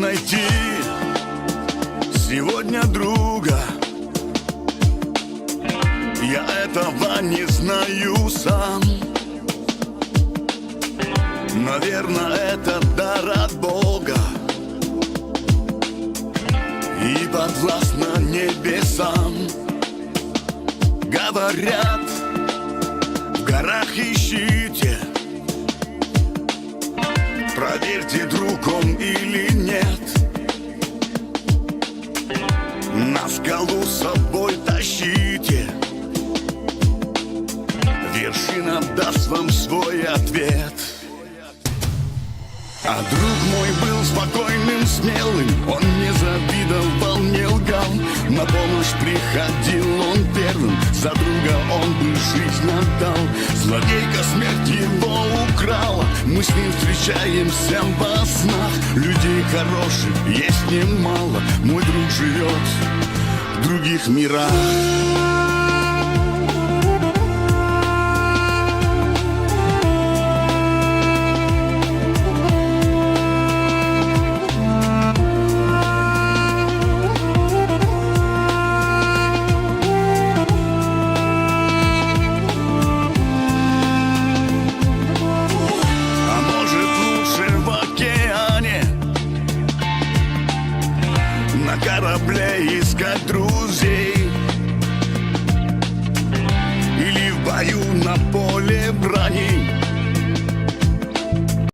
найти сегодня друга. Я этого не знаю сам. Наверное, это дар от Бога и подвластно небесам. Говорят, в горах ищите, проверьте, друг он или нет. На скалу с собой тащите, вершина даст вам свой ответ. А друг мой был спокойным, смелым, он не завидовал, не лгал. На помощь приходил он первым, за друга он бы жизнь отдал. Злодейка смерть его украла, мы с ним встречаемся во снах. Людей хороших есть немало, мой друг живет в других мирах.